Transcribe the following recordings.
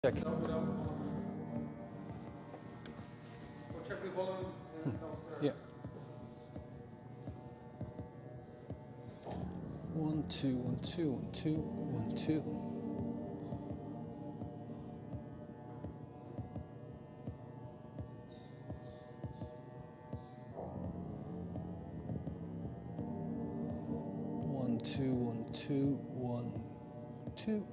Check. Check the volume. Yeah. 1 2 1 2 1 2 1 2. One, two, 1 2 1 2.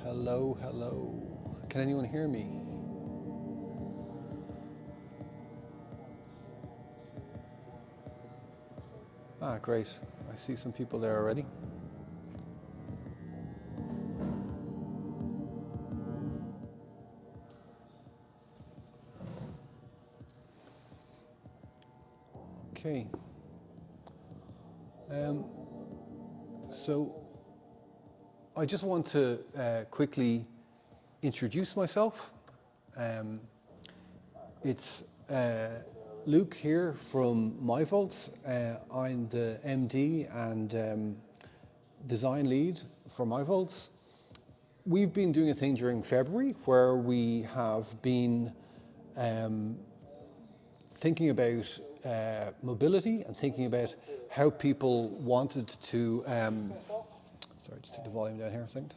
Hello, hello. Can anyone hear me? Ah, great. I see some people there already. Okay. So I just want to quickly introduce myself. It's Luke here from myVolts. I'm the MD and design lead for myVolts. We've been doing a thing during February where we have been thinking about mobility and thinking about how people wanted to sorry, just take the volume down here a second.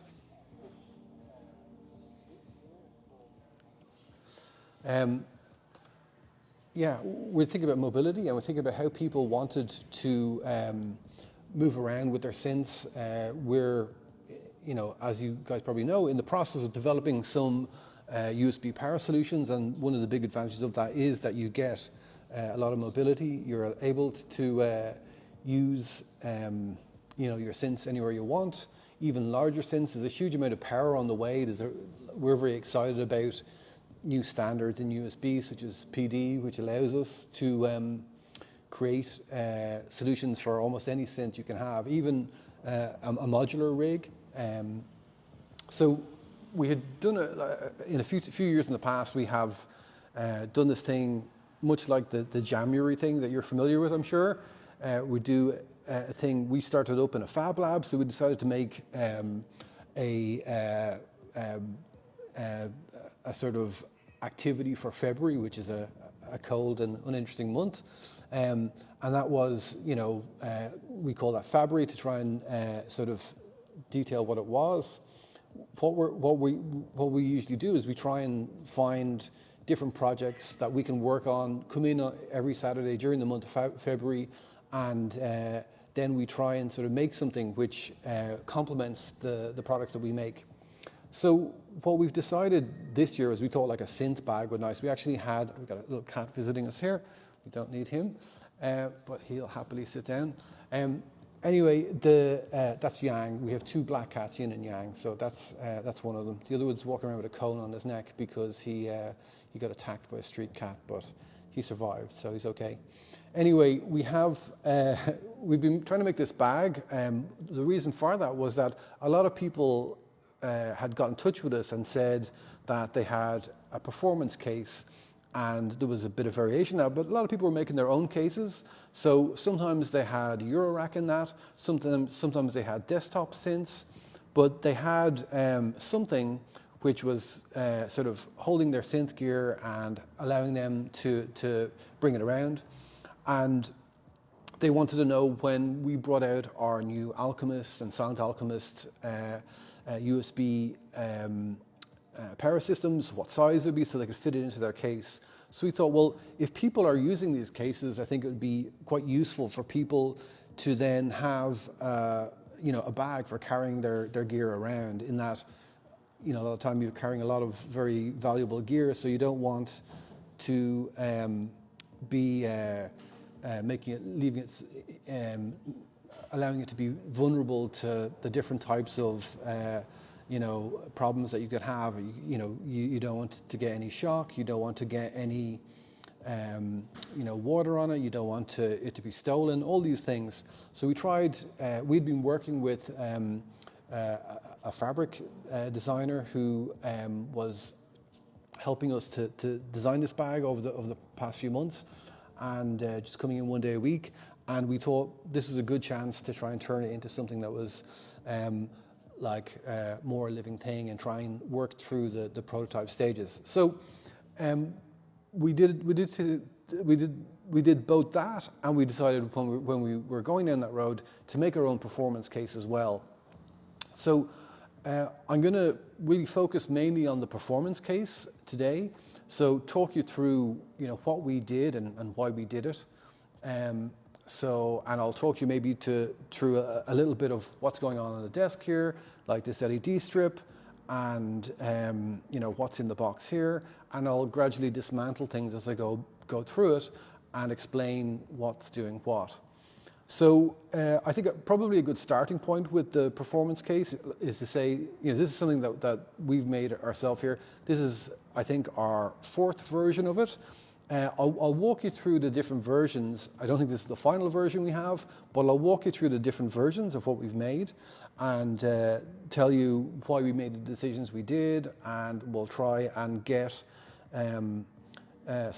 Yeah, we're thinking about mobility and we're thinking about how people wanted to move around with their synths. We're, as you guys probably know, in the process of developing some USB power solutions, and one of the big advantages of that is that you get a lot of mobility. You're able to use your synths anywhere you want. Even larger synths. There's a huge amount of power on the way. We're very excited about new standards in USB, such as PD, which allows us to create solutions for almost any synth you can have, even a modular rig. So we had done in a few years in the past, we have done this thing much like the FABuary thing that you're familiar with, I'm sure. We do a thing, we started up in a fab lab, so we decided to make a sort of activity for February, which is a cold and uninteresting month. And that was, we call that FABuary to try and sort of detail what it was. What we usually do is we try and find different projects that we can work on, come in every Saturday during the month of February, and then we try and sort of make something which complements the products that we make. So what we've decided this year is we thought like a synth bag would be nice. We've got a little cat visiting us here. We don't need him, but he'll happily sit down. Anyway, that's Yang. We have two black cats, Yin and Yang, so that's one of them. The other one's walking around with a cone on his neck because he got attacked by a street cat, but he survived, so he's okay. Anyway, we've been trying to make this bag. The reason for that was that a lot of people had got in touch with us and said that they had a performance case and there was a bit of variation now, but a lot of people were making their own cases. So sometimes they had Eurorack in that, sometimes they had desktop synths, but they had something which was sort of holding their synth gear and allowing them to bring it around. And they wanted to know when we brought out our new Alchemist and Silent Alchemist USB power systems, what size it would be so they could fit it into their case. So we thought, well, if people are using these cases, I think it would be quite useful for people to then have a bag for carrying their gear around, in that a lot of the time you're carrying a lot of very valuable gear, so you don't want to be allowing it to be vulnerable to the different types of problems that you could have. You don't want to get any shock, you don't want to get any water on it, you don't want it to be stolen, all these things. So we tried, we'd been working with a fabric designer who was helping us to design this bag over the past few months, and just coming in one day a week. And we thought this is a good chance to try and turn it into something that was more a living thing, and try and work through the prototype stages. So we did both that, and we decided when we were going down that road to make our own performance case as well. So I'm going to really focus mainly on the performance case today. So talk you through what we did and why we did it. And I'll talk you maybe through a little bit of what's going on the desk here, like this LED strip, and what's in the box here. And I'll gradually dismantle things as I go through it and explain what's doing what. So I think probably a good starting point with the performance case is to say, this is something that we've made ourselves here. This is, I think, our 4th version of it. I'll walk you through the different versions. I don't think this is the final version we have, but I'll walk you through the different versions of what we've made, and tell you why we made the decisions we did, and we'll try and get some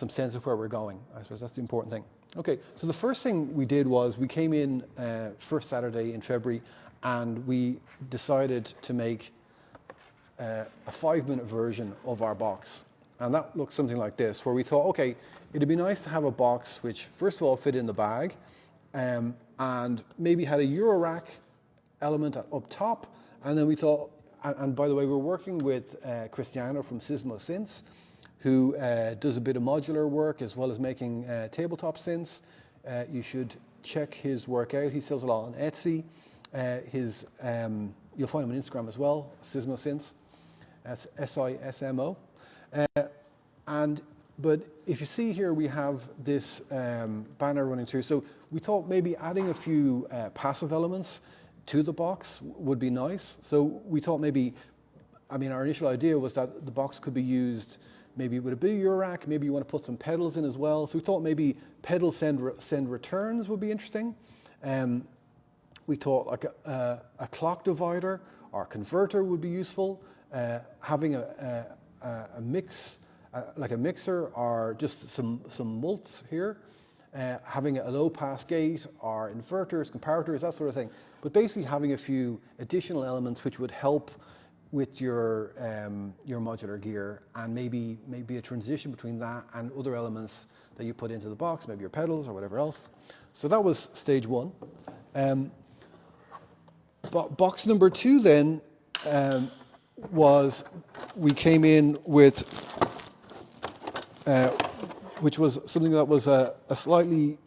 sense of where we're going. I suppose that's the important thing. Okay, so the first thing we did was we came in first Saturday in February, and we decided to make a 5-minute version of our box. And that looked something like this, where we thought, okay, it'd be nice to have a box which, first of all, fit in the bag, and maybe had a Eurorack element up top. And then we thought, and by the way, we're working with Cristiano from Synth, who does a bit of modular work as well as making tabletop synths. You should check his work out. He sells a lot on Etsy. You'll find him on Instagram as well, Sismo Synths. That's SISMO. But if you see here, we have this banner running through. So we thought maybe adding a few passive elements to the box would be nice. So we thought our initial idea was that the box could be used maybe with a big Eurorack. Maybe you want to put some pedals in as well. So we thought maybe pedal send returns would be interesting. We thought like a clock divider or converter would be useful. Having a mix, like a mixer, or just some mults here. Having a low pass gate or inverters, comparators, that sort of thing. But basically having a few additional elements which would help with your modular gear, and maybe a transition between that and other elements that you put into the box, maybe your pedals or whatever else. So that was stage 1. Box number 2 then was we came in with, which was something that was a slightly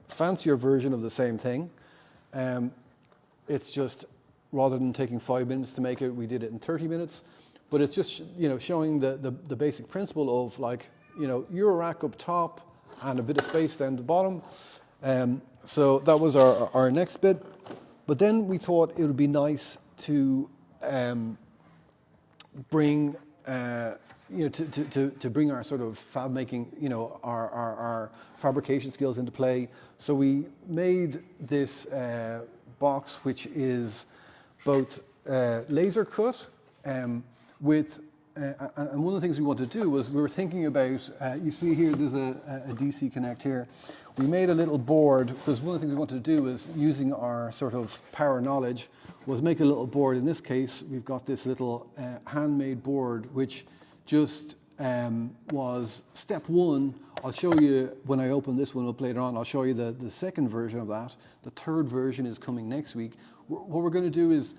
fancier version of the same thing. It's just, rather than taking 5 minutes to make it, we did it in 30 minutes. But it's just showing the basic principle of Eurorack up top and a bit of space down the bottom. So that was our next bit. But then we thought it would be nice to bring to bring our sort of fab making, our fabrication skills into play. So we made this box, which is both laser cut with, and one of the things we wanted to do was we were thinking about, you see here there's a DC connect here. We made a little board, because one of the things we wanted to do was, using our sort of power knowledge, was make a little board. In this case, we've got this little handmade board, which just was step 1. I'll show you when I open this one up later on. I'll show you the second version of that. The 3rd version is coming next week. What we're going to do is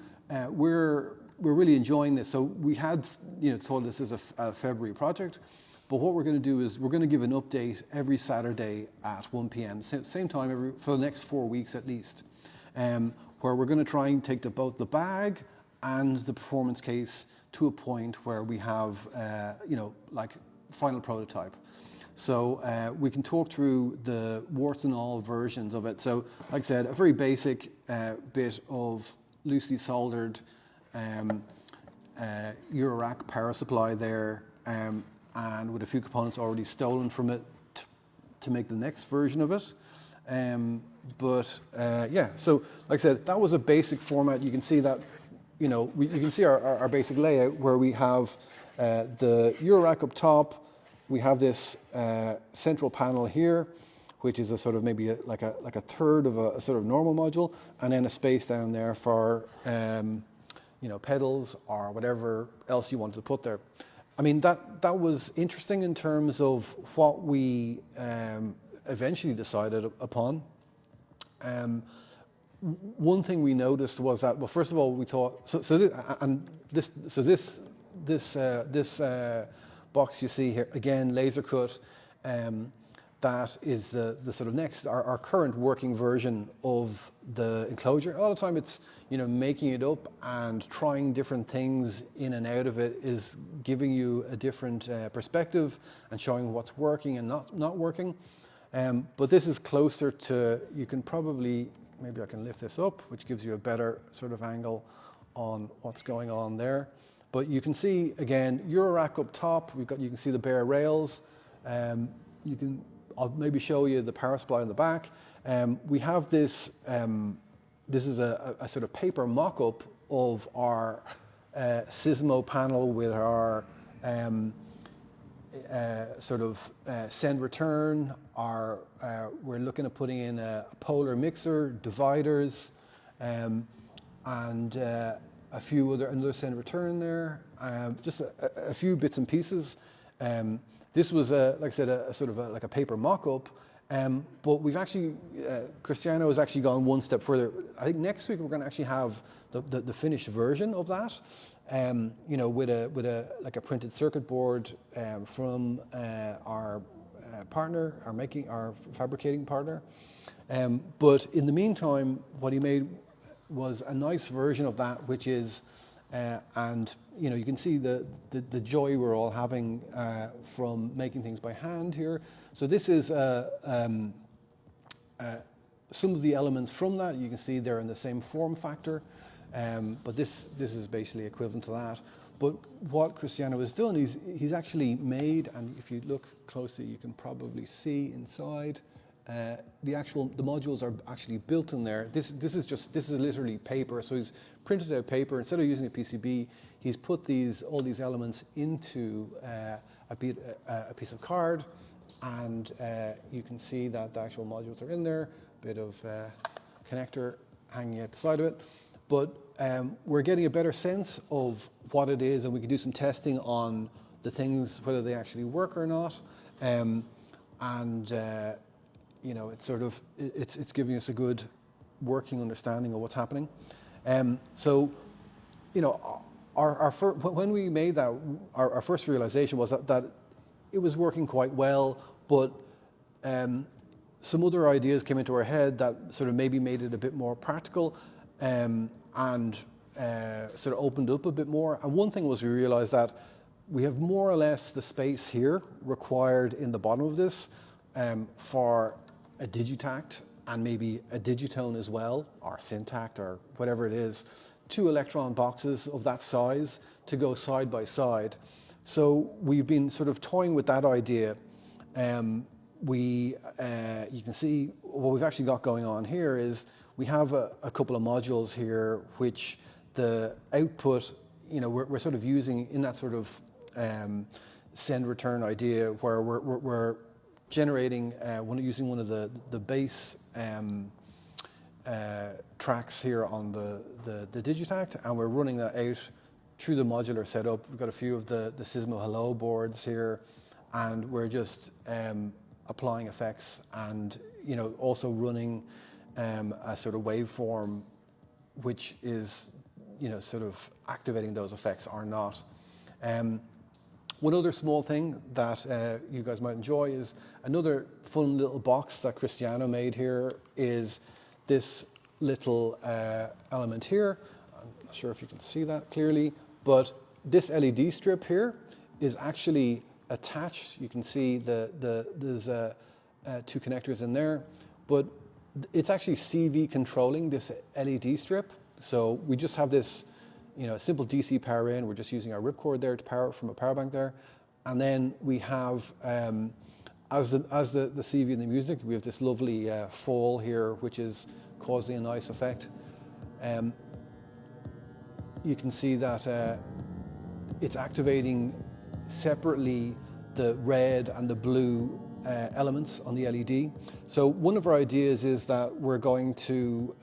we're really enjoying this. So we had told this is a February project, but what we're going to do is we're going to give an update every Saturday at 1 p.m. Same time for the next 4 weeks at least, where we're going to try and take both the bag and the performance case to a point where we have like final prototype. So we can talk through the warts and all versions of it. So like I said, a very basic bit of loosely soldered Eurorack power supply there, and with a few components already stolen from it to make the next version of it. Yeah, so like I said, that was a basic format. You can see that you know, you can see our basic layout where we have the Eurorack up top. We have this central panel here, which is a sort of maybe like a third of a sort of normal module, and then a space down there for you know, pedals or whatever else you wanted to put there. I mean, that was interesting in terms of what we eventually decided upon. One thing we noticed was that, well, first of all, we thought this box you see here again, laser cut. That is the sort of next, our current working version of the enclosure. All the time it's, you know, making it up and trying different things in and out of it is giving you a different perspective and showing what's working and not working. But this is closer to, you can probably, maybe I can lift this up, which gives you a better sort of angle on what's going on there. But you can see, again, Eurorack up top, you can see the bare rails. I'll maybe show you the power supply in the back. We have this, this is a sort of paper mock-up of our Sysmo panel with our sort of send return. We're looking at putting in a polar mixer, dividers, and a few another send return there. Just a few bits and pieces. This was, like I said, a sort of like a paper mock-up, but we've actually, Cristiano has actually gone one step further. I think next week we're going to actually have the finished version of that, you know, with like a printed circuit board from our partner, our fabricating partner. But in the meantime, what he made was a nice version of that, which is. And you know, you can see the joy we're all having from making things by hand here. So this is some of the elements from that. You can see they're in the same form factor, but this is basically equivalent to that. But what Cristiano has done is he's actually made, and if you look closely, you can probably see inside. The modules are actually built in there. This is literally paper. So he's printed out paper. Instead of using a PCB, he's put all these elements into a piece of card, and you can see that the actual modules are in there. Bit of connector hanging out the side of it, but we're getting a better sense of what it is, and we can do some testing on the things, whether they actually work or not, you know, it's giving us a good working understanding of what's happening. So, you know, when we made that, our first realization was that it was working quite well, but some other ideas came into our head that sort of maybe made it a bit more practical and sort of opened up a bit more. And one thing was we realized that we have more or less the space here required in the bottom of this for a digitact and maybe a digitone as well, or syntact or whatever it is, 2 electron boxes of that size to go side by side. So we've been sort of toying with that idea. You can see what we've actually got going on here is we have a couple of modules here which the output, you know, we're sort of using in that sort of send return idea where we're generating using one of the base tracks here on the digitact, and we're running that out through the modular setup. We've got a few of the Sysmo Hello boards here, and we're just applying effects and, you know, also running a sort of waveform which is, you know, sort of activating those effects or not. One other small thing that you guys might enjoy is another fun little box that Cristiano made here is this little element here. I'm not sure if you can see that clearly, but this LED strip here is actually attached. You can see there's 2 connectors in there, but it's actually CV controlling this LED strip. So we just have this, you know, a simple DC power in. We're just using our ripcord there to power from a power bank there, and then we have as the CV in the music, we have this lovely fall here, which is causing a nice effect. you can see that it's activating separately the red and the blue elements on the LED. So one of our ideas is that we're going to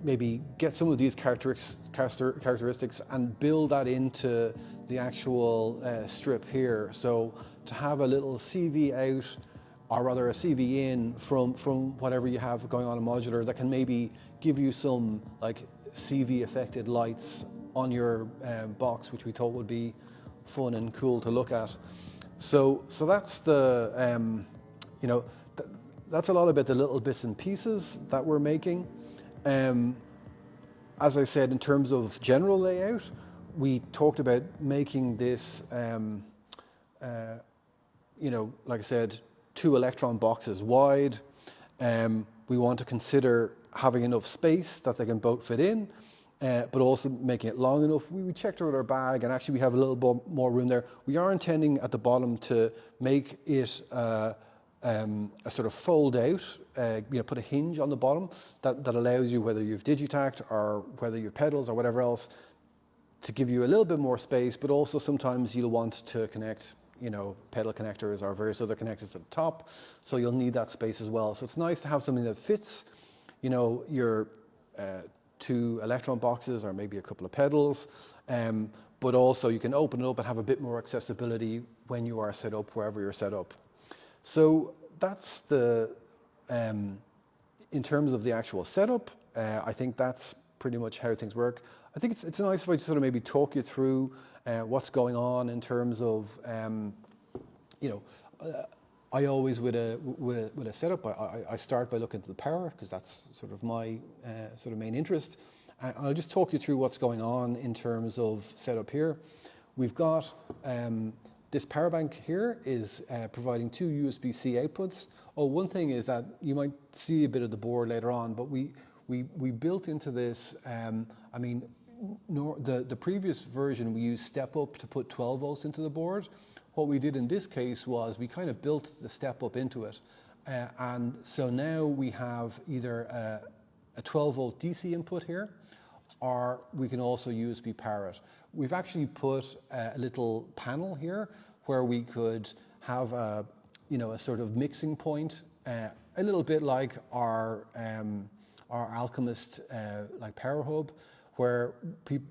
maybe get some of these characteristics and build that into the actual strip here. So to have a little CV out, or rather a CV in from whatever you have going on in modular, that can maybe give you some like CV affected lights on your box, which we thought would be fun and cool to look at. So that's the you know, that's a lot about the little bits and pieces that we're making. As I said, in terms of general layout, we talked about making this, you know, like I said, 2 electron boxes wide. We want to consider having enough space that they can both fit in, but also making it long enough. We checked out our bag, and actually we have a little more room there. We are intending at the bottom to make it a sort of fold out, you know, put a hinge on the bottom that allows you, whether you've digitact or whether you've pedals or whatever else, to give you a little bit more space, but also sometimes you'll want to connect, you know, pedal connectors or various other connectors at the top, so you'll need that space as well. So it's nice to have something that fits, you know, your 2 electron boxes or maybe a couple of pedals, but also you can open it up and have a bit more accessibility when you are set up wherever you're set up. So that's the, in terms of the actual setup, I think that's pretty much how things work. I think it's nice if I just sort of maybe talk you through what's going on in terms of, you know, I always with a setup, I start by looking at the power, because that's sort of my sort of main interest. I'll just talk you through what's going on in terms of setup here. We've got this power bank here is providing 2 USB-C outputs. Oh, one thing is that you might see a bit of the board later on, but we built into this, I mean, the previous version we used step up to put 12 volts into the board. What we did in this case was we kind of built the step up into it. And so now we have either a 12 volt DC input here, or we can also USB power it. We've actually put a little panel here where we could have a, you know, a sort of mixing point, a little bit like our Alchemist like power hub, where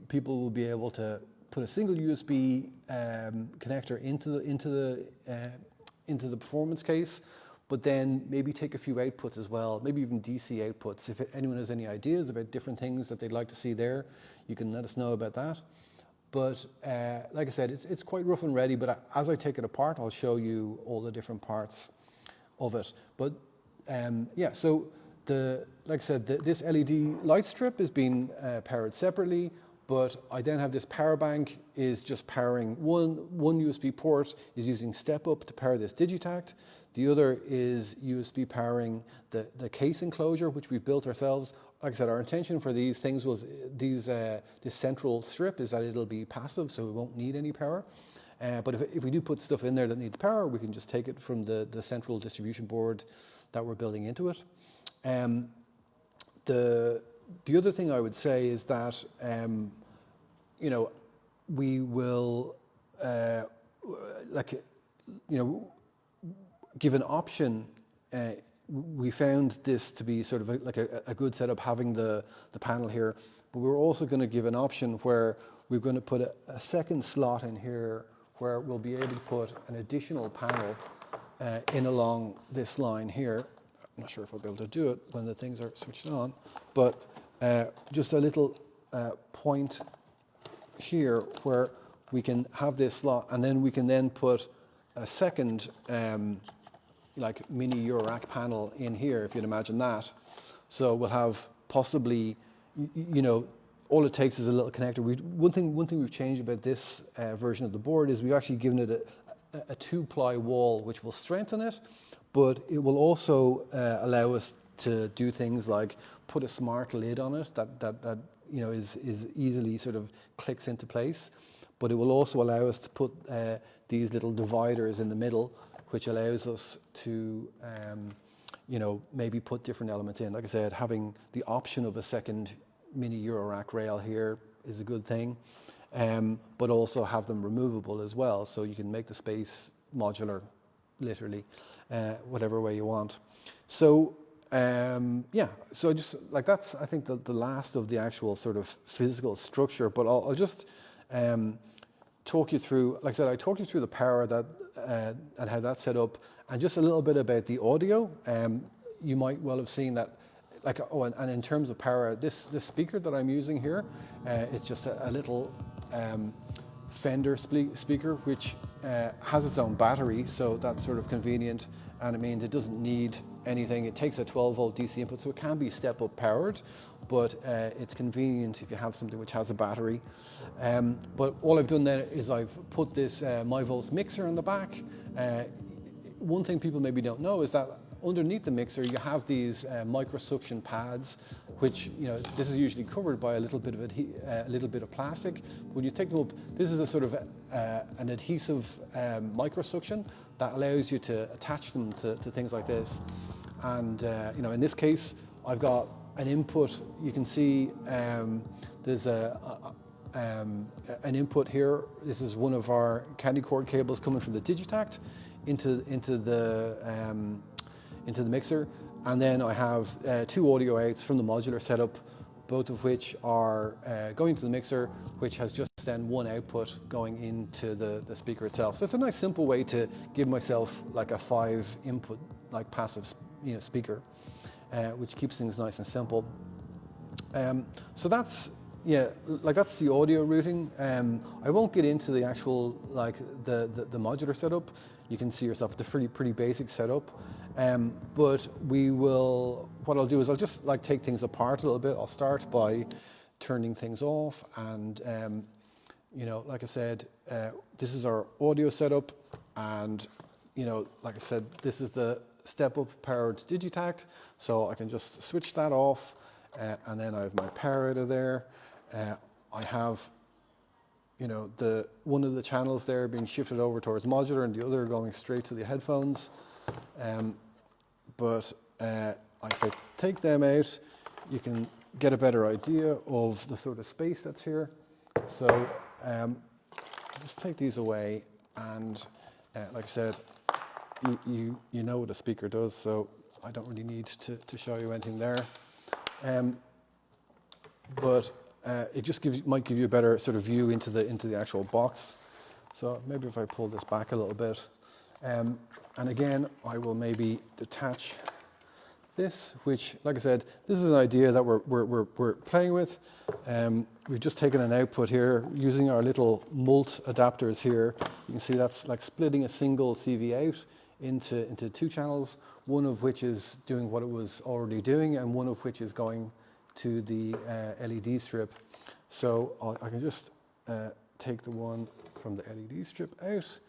people will be able to put a single USB connector into the performance case, but then maybe take a few outputs as well, maybe even DC outputs. If anyone has any ideas about different things that they'd like to see there, you can let us know about that. But like I said, it's quite rough and ready, but as I take it apart, I'll show you all the different parts of it. But yeah, so like I said, this LED light strip is being powered separately, but I then have this power bank is just powering one USB port is using step up to power this digitact. The other is USB powering the case enclosure, which we built ourselves. Like I said, our intention for these things was this central strip is that it'll be passive, so it won't need any power. But if we do put stuff in there that needs power, we can just take it from the central distribution board that we're building into it. The other thing I would say is that, you know, we will, like, you know, give an option. We found this to be sort of like a good setup, having the panel here, but we're also going to give an option where we're going to put a second slot in here where we'll be able to put an additional panel in along this line here. I'm not sure if I'll be able to do it when the things are switched on, but just a little point here where we can have this slot, and then we can then put a second like mini Eurorack panel in here, if you'd imagine that. So we'll have possibly, you know, all it takes is a little connector. One thing we've changed about this version of the board is we've actually given it a 2-ply wall, which will strengthen it, but it will also allow us to do things like put a smart lid on it that you know is easily sort of clicks into place. But it will also allow us to put these little dividers in the middle, which allows us to you know, maybe put different elements in. Like I said, having the option of a second mini Eurorack rail here is a good thing, but also have them removable as well, so you can make the space modular, literally, whatever way you want. So yeah, so just like that's, I think, the last of the actual sort of physical structure, but I'll just talk you through, like I said, I talked you through the power that and how that's set up, and just a little bit about the audio. You might well have seen that, like, oh, and in terms of power, this speaker that I'm using here, it's just a little Fender speaker, which has its own battery, so that's sort of convenient, and it means it doesn't need anything. It takes a 12-volt DC input, so it can be step-up powered, but it's convenient if you have something which has a battery. But all I've done then is I've put this myVolts mixer in the back. One thing people maybe don't know is that underneath the mixer you have these micro suction pads, which, you know, this is usually covered by a little bit of plastic. When you take them up, this is a sort of an adhesive micro suction that allows you to attach them to things like this. And you know, in this case, I've got an input. You can see there's an input here. This is one of our candy cord cables coming from the Digitact into the mixer, and then I have two audio outs from the modular setup, both of which are going to the mixer, which has just then one output going into the speaker itself. So it's a nice simple way to give myself like a 5 input, like passive, you know, speaker, which keeps things nice and simple. So that's, yeah, like that's the audio routing. I won't get into the actual, like the modular setup. You can see yourself, it's a pretty basic setup. But we will, what I'll do is I'll just like take things apart a little bit. I'll start by turning things off, and you know, like I said, this is our audio setup, and you know, like I said, this is the step-up powered Digitact, so I can just switch that off, and then I have my power out of there. I have, you know, one of the channels there being shifted over towards modular, and the other going straight to the headphones. But if I take them out, you can get a better idea of the sort of space that's here. So just take these away, and like I said, you know what a speaker does, so I don't really need to show you anything there. But it just might give you a better sort of view into the actual box. So maybe if I pull this back a little bit. And again, I will maybe detach this, which, like I said, this is an idea that we're playing with. We've just taken an output here using our little mult adapters here. You can see that's like splitting a single CV out into 2 channels, one of which is doing what it was already doing, and one of which is going to the LED strip. So I can just take the one from the LED strip out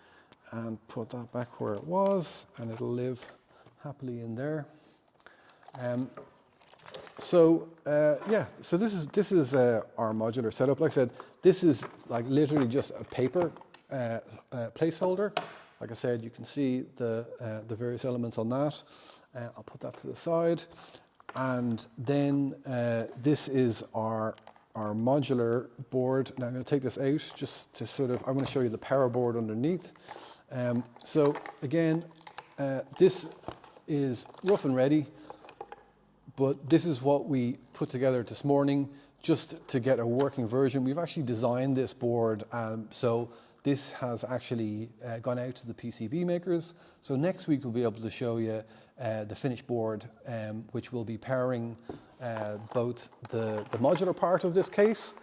and put that back where it was, and it'll live happily in there. So this is our modular setup. Like I said, this is like literally just a paper placeholder. Like I said, you can see the various elements on that. I'll put that to the side, and then this is our modular board. Now I'm going to take this out just to sort of, I want to show you the power board underneath. So again, this is rough and ready, but this is what we put together this morning just to get a working version. We've actually designed this board, so this has actually gone out to the PCB makers. So next week we'll be able to show you the finished board, which will be powering both the modular part of this case.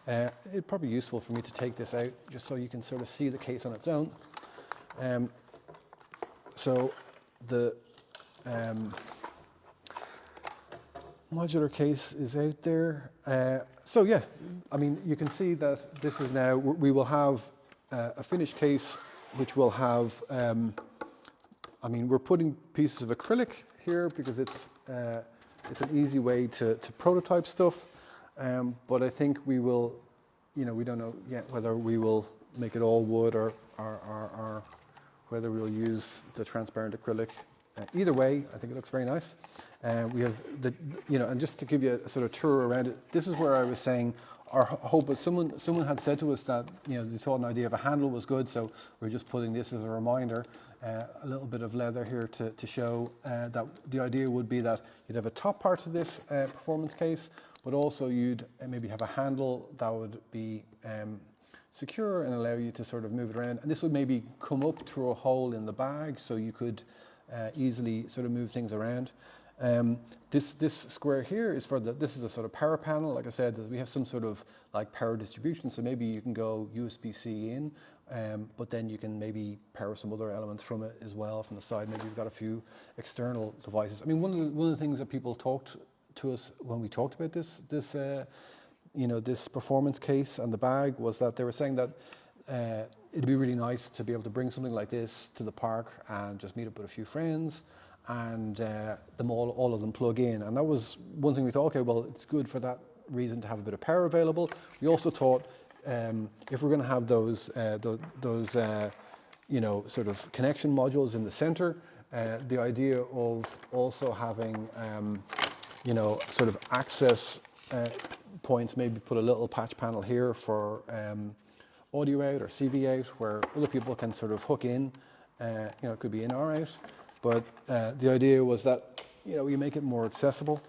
It'd probably be useful for me to take this out just so you can sort of see the case on its own. So the modular case is out there. So yeah, I mean, you can see that this is now, we will have a finished case which will have, I mean, we're putting pieces of acrylic here because it's an easy way to prototype stuff, but I think we will, you know, we don't know yet whether we will make it all wood or whether we'll use the transparent acrylic. either way, I think it looks very nice. We have the, and just to give you a sort of tour around it, this is where I was saying our hope was someone had said to us that, they thought an idea of a handle was good, so we're just putting this as a reminder. A little bit of leather here to show that the idea would be that you'd have a top part of this performance case, but also you'd maybe have a handle that would be secure and allow you to sort of move it around. And this would maybe come up through a hole in the bag, so you could easily sort of move things around. This square here is this is a sort of power panel. Like I said, we have some sort of like power distribution, so maybe you can go USB-C in, but then you can maybe power some other elements from it as well from the side. Maybe you've got a few external devices. I mean, one of the things that people talked to us when we talked about this performance case and the bag was that they were saying that it'd be really nice to be able to bring something like this to the park and just meet up with a few friends and all of them plug in. And that was one thing we thought, okay, well, it's good for that reason to have a bit of power available. We also thought if we're going to have those sort of connection modules in the center, the idea of also having sort of access points, maybe put a little patch panel here for audio out or CV out, where other people can sort of hook in. It could be in or out, but the idea was that you make it more accessible.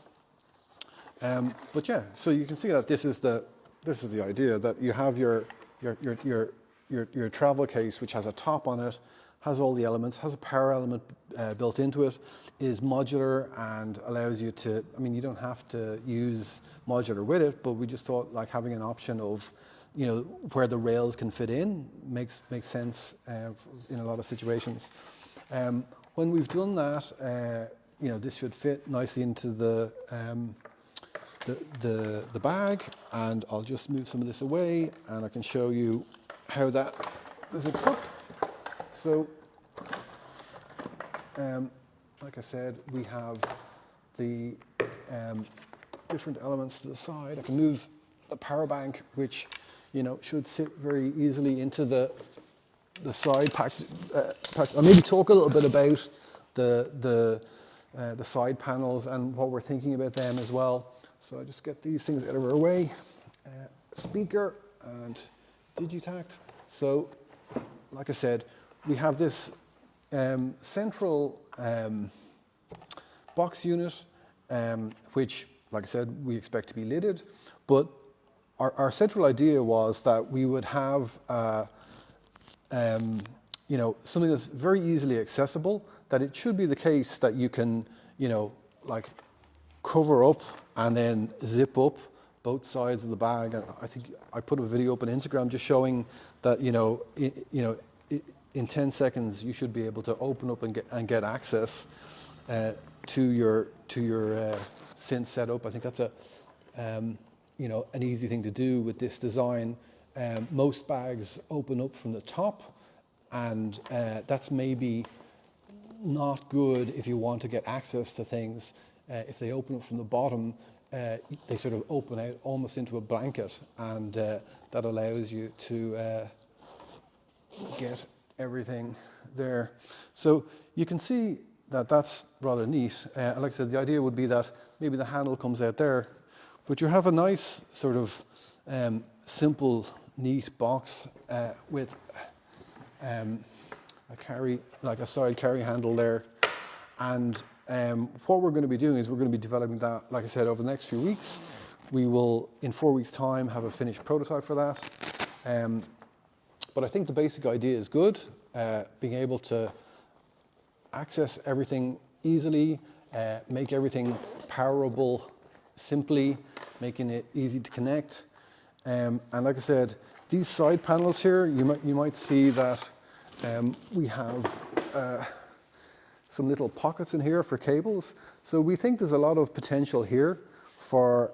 But yeah, so you can see that this is the idea, that you have your travel case, which has a top on it, has all the elements, has a power element built into it, is modular and allows you to, you don't have to use modular with it, but we just thought like having an option of, where the rails can fit in makes sense in a lot of situations. When we've done that, this should fit nicely into the bag, and I'll just move some of this away and I can show you how that zips up. So, like I said, we have the different elements to the side. I can move the power bank, which should sit very easily into the side pack. I'll maybe talk a little bit about the side panels and what we're thinking about them as well. So I just get these things out of our way. Speaker and Digitact. So, like I said, we have this central box unit, which, like I said, we expect to be lidded. But our central idea was that we would have, something that's very easily accessible. That it should be the case that you can, like cover up and then zip up both sides of the bag. And I think I put a video up on Instagram just showing that, in 10 seconds you should be able to open up and get access to your synth setup. I think that's an easy thing to do with this design. Most bags open up from the top, and that's maybe not good if you want to get access to things. If they open up from the bottom, they sort of open out almost into a blanket, and that allows you to get everything there. So you can see that that's rather neat. Like I said, the idea would be that maybe the handle comes out there, but you have a nice sort of simple, neat box with a side carry handle there. And what we're going to be doing is we're going to be developing that, like I said, over the next few weeks. We will, in 4 weeks' time, have a finished prototype for that. But I think the basic idea is good. Being able to access everything easily, make everything powerable simply, making it easy to connect. And like I said, these side panels here, you might see that we have some little pockets in here for cables. So we think there's a lot of potential here for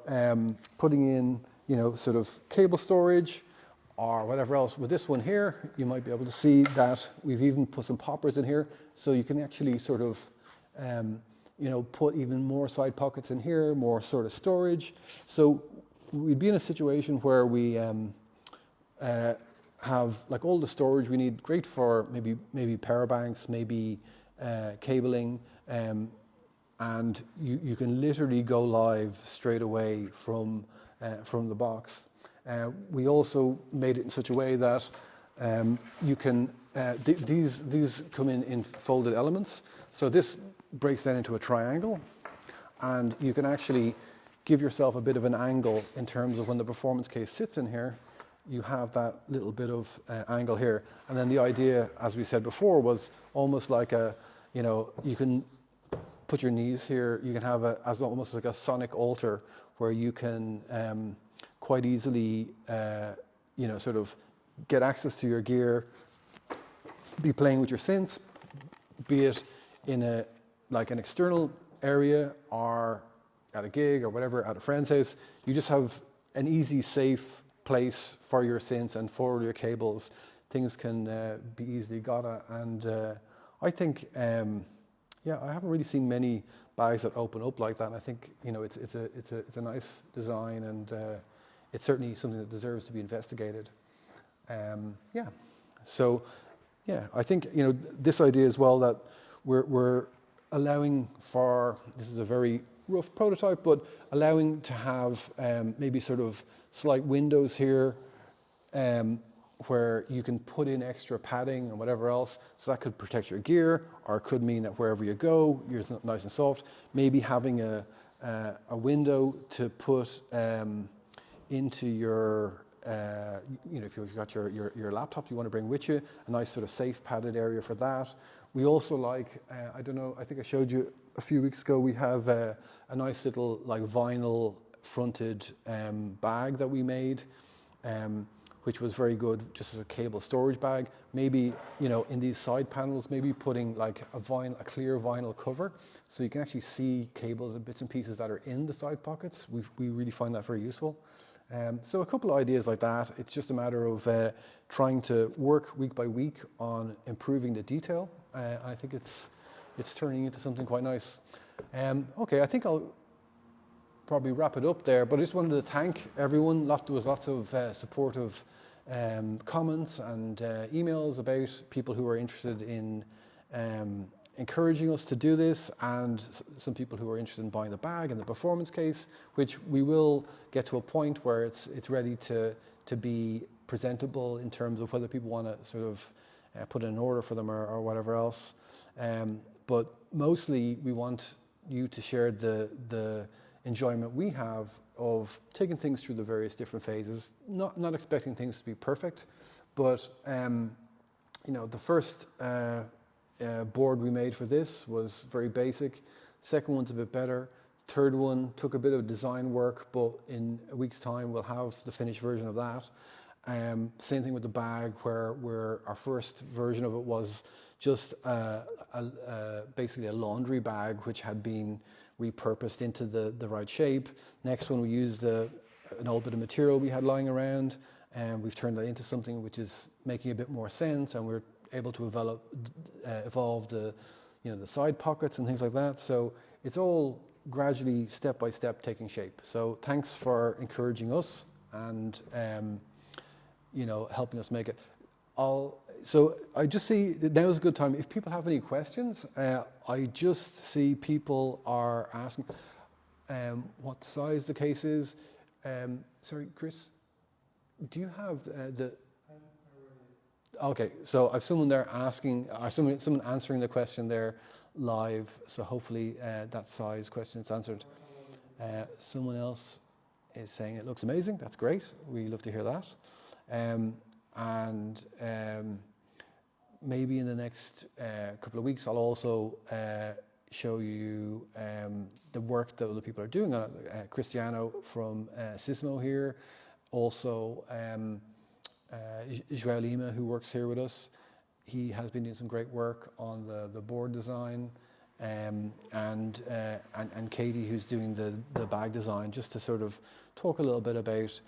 putting in, sort of cable storage or whatever else. With this one here, you might be able to see that we've even put some poppers in here, so you can actually sort of, put even more side pockets in here, more sort of storage. So we'd be in a situation where we have like all the storage we need, great for maybe power banks, maybe cabling, and you can literally go live straight away from the box. We also made it in such a way that you can, these come in folded elements. So this breaks down into a triangle, and you can actually give yourself a bit of an angle in terms of when the performance case sits in here. You have that little bit of angle here. And then the idea, as we said before, was almost like you can put your knees here. You can have as almost like a sonic altar where you can quite easily, sort of get access to your gear, be playing with your synths, be it in an external area or at a gig or whatever, at a friend's house. You just have an easy, safe place for your synths and for your cables. Things can be easily got at, and I think, I haven't really seen many bags that open up like that. And I think it's a nice design, and it's certainly something that deserves to be investigated. So I think this idea as well, that we're allowing for, this is a very rough prototype, but allowing to have maybe sort of slight windows here where you can put in extra padding and whatever else. So that could protect your gear, or it could mean that wherever you go, you're nice and soft. Maybe having a window to put into your, if you've got your laptop you want to bring with you, a nice sort of safe padded area for that. We also like, I don't know, I think I showed you a few weeks ago, we have a nice little vinyl fronted bag that we made, which was very good just as a cable storage bag. Maybe, in these side panels, maybe putting a clear vinyl cover so you can actually see cables and bits and pieces that are in the side pockets. We really find that very useful. So a couple of ideas like that. It's just a matter of trying to work week by week on improving the detail. I think it's turning into something quite nice. Okay, I think I'll probably wrap it up there, but I just wanted to thank everyone. There was lots of supportive comments and emails about people who are interested in encouraging us to do this, and some people who are interested in buying the bag and the performance case, which we will get to a point where it's ready to be presentable in terms of whether people want to sort of put in an order for them or whatever else. But mostly we want you to share the enjoyment we have of taking things through the various different phases, not expecting things to be perfect, but the first board we made for this was very basic. Second one's a bit better. Third one took a bit of design work, but in a week's time we'll have the finished version of that. Same thing with the bag, where our first version of it was just basically a laundry bag which had been repurposed into the right shape. Next one we used an old bit of material we had lying around, and we've turned that into something which is making a bit more sense, and we're able to evolve the side pockets and things like that. So it's all gradually, step by step, taking shape. So thanks for encouraging us and helping us make it. So I just see now is a good time. If people have any questions, I just see people are asking what size the case is. Sorry, Chris, do you have the? Okay, so I've someone there asking, or someone answering the question there live. So hopefully that size question is answered. Someone else is saying it looks amazing. That's great. We love to hear that. Maybe in the next couple of weeks, I'll also show you the work that other people are doing on it. Cristiano from Sismo here, also João Lima, who works here with us. He has been doing some great work on the board design, and Katie, who's doing the bag design, just to sort of talk a little bit about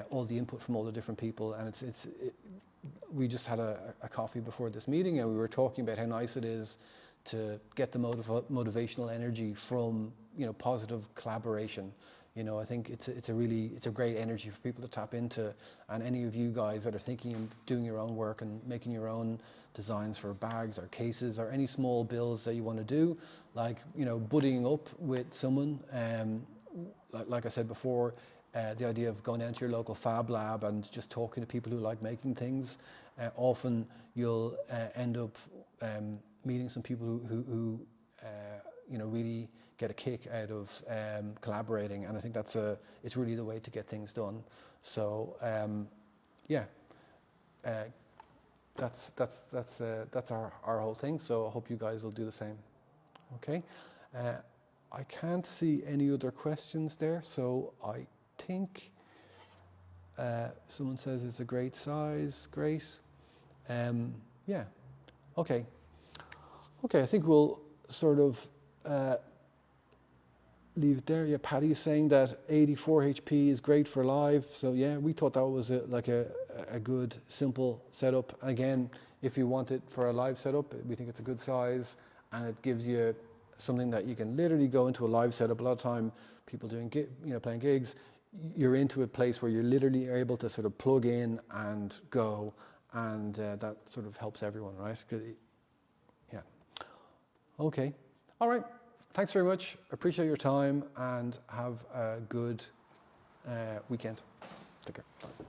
all the input from all the different people. And we just had a coffee before this meeting, and we were talking about how nice it is to get the motivational energy from positive collaboration. You know, I think it's a great energy for people to tap into, and any of you guys that are thinking of doing your own work and making your own designs for bags or cases or any small builds that you want to do, like, you know, buddying up with someone, like I said before, the idea of going down to your local fab lab and just talking to people who like making things. Often you'll end up meeting some people who you know, really get a kick out of collaborating, and I think it's really the way to get things done. So yeah, that's our whole thing. So I hope you guys will do the same. Okay, I can't see any other questions there, so I think someone says it's a great size. Great. Yeah. Okay. I think we'll sort of leave it there. Yeah, Paddy is saying that 84 HP is great for live. So yeah, we thought that was a good, simple setup. Again, if you want it for a live setup, we think it's a good size, and it gives you something that you can literally go into a live setup. A lot of time, people doing playing gigs, you're into a place where you're literally able to sort of plug in and go, and that sort of helps everyone, right? Yeah. Okay. All right. Thanks very much. Appreciate your time, and have a good weekend. Take care. Bye.